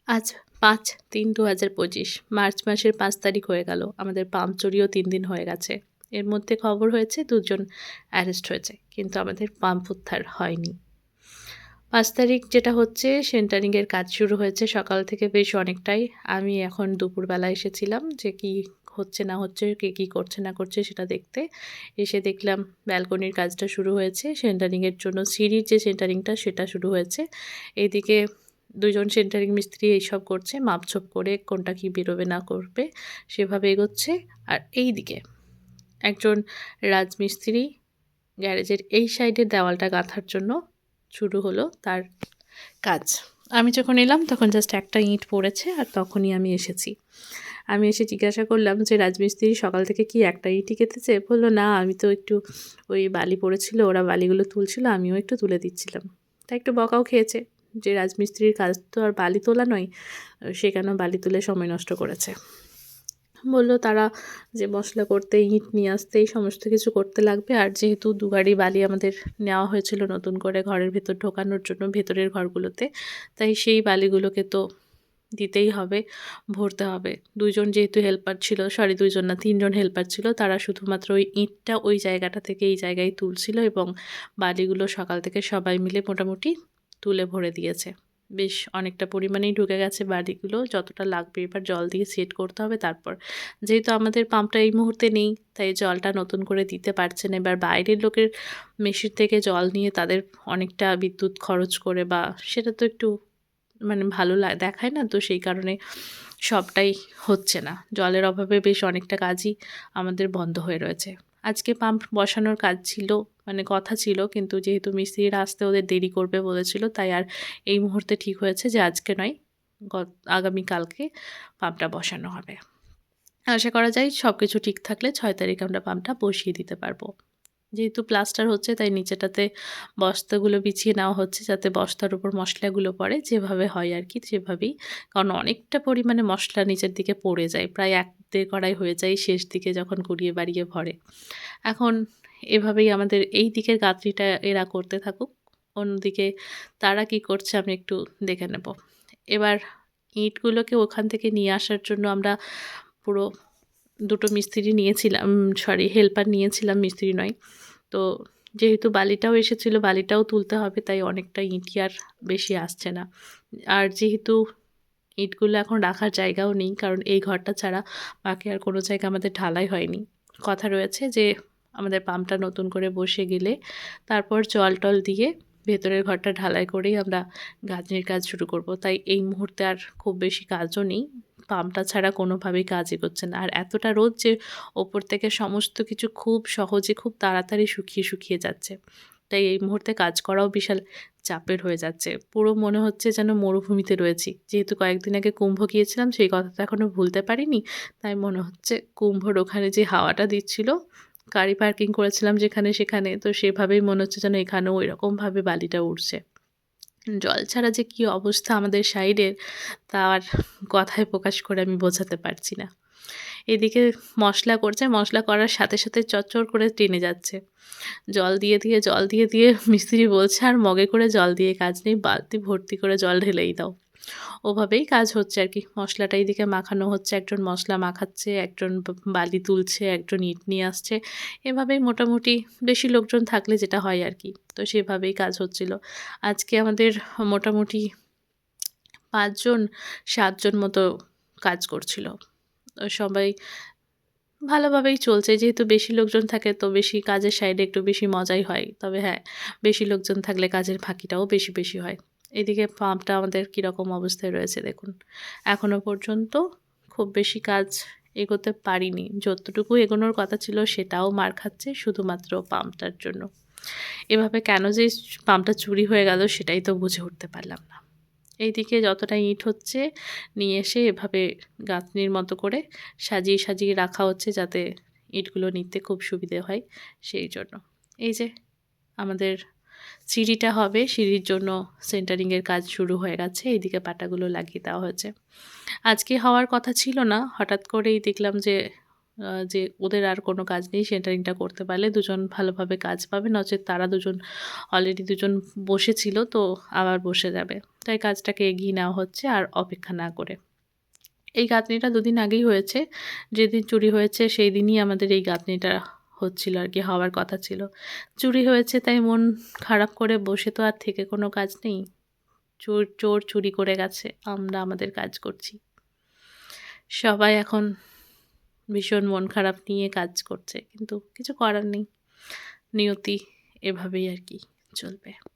আজ ৫/৩/২০২৫ মার্চ মাসের ৫ তারিখ হয়ে গেল। আমাদের পাম্প চুরিও ৩ দিন হয়ে গেছে। এর মধ্যে খবর হয়েছে ২ জন অ্যারেস্ট হয়েছে। কিন্তু আমাদের পাম্প উদ্ধার হয়নি। ৫ তারিখ যেটা হচ্ছে সেন্টারিং এর কাজ শুরু হয়েছে সকাল থেকে বেশ অনেকটাই। আমি এখন দুপুরবেলা এসেছিলাম যে কি হচ্ছে না হচ্ছে, কে কি করছে না করছে সেটা দেখতে। এসে দেখলাম ব্যালকনির কাজটা শুরু হয়েছে। সেন্টারিং এর জন্য সিঁড়ির যে সেন্টারিংটা সেটা শুরু হয়েছে। এইদিকে ২ জন সেন্টারিং মিস্ত্রি এইসব করছে, মাপঝোপ করে কোনটা কি বেরোবে না করবে সেভাবে এগোচ্ছে। আর এইদিকে একজন রাজমিস্ত্রি গ্যারেজের এই সাইডের দেওয়ালটা গাঁথার জন্য শুরু হলো তার কাজ। আমি যখন এলাম তখন জাস্ট একটা ইঁট পড়েছে আর তখনই আমি এসেছি। আমি এসে জিজ্ঞাসা করলাম যে, "রাজমিস্ত্রি সকাল থেকে কি একটা ইঁটই গেঁথেছে?" বলল, "না, আমি তো একটু ওই বালি পড়েছিল, ওরা বালিগুলো তুলছিল, আমিও একটু তুলে দিচ্ছিলাম।" তাই একটু বকাও খেয়েছে যে, রাজমিস্ত্রির কাজ তো আর বালি তোলা নয়, সে কেন বালি তুলে সময় নষ্ট করেছে। বলল তারা যে মশলা করতে, ইঁট নিয়ে আসতে এই সমস্ত কিছু করতে লাগবে। আর যেহেতু ২ গাড়ি বালি আমাদের নেওয়া হয়েছিল নতুন করে ঘরের ভেতর ঢোকানোর জন্য ভেতরের ঘরগুলোতে, তাই সেই বালিগুলোকে তো দিতেই হবে, ভরতে হবে। ২ জন যেহেতু হেল্পার ছিল, ২ জন না ৩ জন হেল্পার ছিল, তারা শুধুমাত্র ওই ইঁটটা ওই জায়গাটা থেকে এই জায়গায় তুলছিল এবং বালিগুলো সকাল থেকে সবাই মিলে মোটামুটি তুলে ভরে দিয়েছে। বেশ অনেকটা পরিমাণেই ঢুকে গেছে বালিগুলো, যতটা লাগবে এবার জল দিয়ে সেট করতে হবে তারপর। যেহেতু আমাদের পাম্পটা এই মুহূর্তে নেই, তাই জলটা নতুন করে দিতে পারছে না। এবার বাইরের লোকের মেশিন থেকে জল নিয়ে তাদের অনেকটা বিদ্যুৎ খরচ করে বা সেটা তো একটু মানে ভালো দেখায় না, তো সেই কারণে সবটাই হচ্ছে না। জলের অভাবে বেশ অনেকটা কাজই আমাদের বন্ধ হয়ে রয়েছে। আজকে পাম্প বসানোর কাজ ছিল, মানে কথা ছিল, কিন্তু যেহেতু মিস্ত্রিরা আসতে ওদের দেরি করবে বলেছিল, তাই আর এই মুহূর্তে ঠিক হয়েছে যে আজকে নয়, আগামীকালকে পাম্পটা বসানো হবে। আশা করা যায় সবকিছু ঠিক থাকলে ৬ তারিখ আমরা পাম্পটা বসিয়ে দিতে পারবো। যেহেতু প্লাস্টার হচ্ছে তাই নিচেটাতে বস্তাগুলো বিছিয়ে নেওয়া হচ্ছে যাতে বস্তার উপর মশলাগুলো পড়ে, যেভাবে হয় আর কি সেভাবেই। কারণ অনেকটা পরিমাণে মশলা নিচের দিকে পড়ে যায়। প্রায় ১-১.৫ কড়াই হয়ে যায় শেষ দিকে যখন কুড়িয়ে বাড়িয়ে ভরে। এখন এভাবেই আমাদের এই দিকের গাঁথনিটা এরা করতে থাকুক। অন্যদিকে তারা কি করছে আমি একটু দেখে নেব। এবার ইঁটগুলোকে ওখান থেকে নিয়ে আসার জন্য আমরা পুরো ২ টো মিস্ত্রি নিয়েছিলাম, হেল্পার নিয়েছিলাম, মিস্ত্রি নয়। তো যেহেতু বালিটাও এসেছিল, বালিটাও তুলতে হবে, তাই অনেকটা ইঁটই আর বেশি আসছে না। আর যেহেতু ইঁটগুলো এখন রাখার জায়গাও নেই, কারণ এই ঘরটা ছাড়া বাকি আর কোনো জায়গা আমাদের ঢালাই হয়নি। কথা রয়েছে যে আমাদের পাম্পটা নতুন করে বসে গেলে তারপর জল-টল দিয়ে ভেতরের ঘরটা ঢালাই করেই আমরা গাঁথনির কাজ শুরু করব। তাই এই মুহূর্তে আর খুব বেশি কাজও নেই। পাম্পটা ছাড়া কোনোভাবেই কাজ এগোচ্ছে না। আর এতটা রোদ যে ওপর থেকে সমস্ত কিছু খুব সহজে খুব তাড়াতাড়ি শুকিয়ে, শুকিয়ে যাচ্ছে। তাই এই মুহূর্তে কাজ করাও বিশাল চাপের হয়ে যাচ্ছে। পুরো মনে হচ্ছে যেন মরুভূমিতে রয়েছি। যেহেতু কয়েকদিন আগে কুম্ভ গিয়েছিলাম সেই কথাটা এখনো ভুলতে পারিনি। তাই মনে হচ্ছে কুম্ভর ওখানে যে হাওয়াটা দিচ্ছিল, গাড়ি পার্কিং করেছিলাম যেখানে সেখানে, তো সেভাবেই মনে হচ্ছে যেন এখানেও ঐরকমভাবে বালিটা উড়ছে। জল ছাড়া যে কী অবস্থা আমাদের সাইডের তা আর কথায় প্রকাশ করে আমি বোঝাতে পারছি না। এদিকে মশলা করছে, মশলা করার সাথে, সাথে চটচড় করে টেনে যাচ্ছে। জল দিয়ে, দিয়ে মিস্ত্রি বলছে, "আর মগে করে জল দিয়ে কাজ নেই, বালতি ভর্তি করে জল ঢেলেই দাও।" ওভাবেই কাজ হচ্ছে আরকি। মশলাটা এইদিকে মাখানো হচ্ছে, একজন মশলা মাখাচ্ছে, একজন বালি তুলছে, একজন ইট নিয়ে আসছে। এভাবেই মোটামুটি বেশি লোকজন থাকলে যেটা হয় আরকি। তো সেভাবেই কাজ হচ্ছিল। আজকে আমাদের মোটামুটি ৫ জন ৭ জন মতো কাজ করছিল। সবাই ভালোভাবেই চলছে। যেহেতু বেশি লোকজন থাকে তো বেশি কাজের সাইডে একটু বেশি মজাই হয়। তবে হ্যাঁ, বেশি লোকজন থাকলে কাজের ফাঁকিটাও বেশি, বেশি হয়। এদিকে পাম্পটা আমাদের কীরকম অবস্থায় রয়েছে দেখুন। এখনো পর্যন্ত খুব বেশি কাজ এগোতে পারিনি। যতটুকু এগোনোর কথা ছিল সেটাও মার খাচ্ছে শুধুমাত্র পাম্পটার জন্য। এভাবে কেন যে পাম্পটা চুরি হয়ে গেল সেটাই তো বুঝে উঠতে পারলাম না। এইদিকে যতটা ইঁট হচ্ছে নিয়ে এসে এভাবে গাঁথনির মতো করে সাজিয়ে, সাজিয়ে রাখা হচ্ছে যাতে ইঁটগুলো নিতে খুব সুবিধে হয় সেই জন্য। এই যে আমাদের সিঁড়িটা হবে, সিঁড়ির জন্য সেন্টারিং এর কাজ শুরু হয়ে গেছে। এইদিকে পাটাগুলো লাগিয়ে দেওয়া হয়েছে। আজকে হওয়ার কথা ছিল না। হঠাৎ করেই দেখলাম যে ওদের আর কোনো কাজ নেই। সেন্টারিংটা করতে পারলে ২ জন ভালোভাবে কাজ পাবে। নচেৎ তারা ২ জন অলরেডি ২ জন বসেছিল, তো আবার বসে যাবে। তাই কাজটাকে এগিয়ে নেওয়া হচ্ছে আর অপেক্ষা না করে। এই গাঁথনিটা ২ দিন আগেই হয়েছে। যেদিন চুরি হয়েছে সেই দিনই আমাদের এই গাঁথনিটা হচ্ছিল আরকি, হওয়ার কথা ছিল। চুরি হয়েছে তাই মন খারাপ করে বসে তো আর থেকে কোনো কাজ নেই। চোর চুরি করে গেছে, আমরা আমাদের কাজ করছি। সবাই এখন ভীষণ মন খারাপ নিয়ে কাজ করছে। কিন্তু কিছু করার নেই। নিয়তি এভাবেই আরকি চলবে।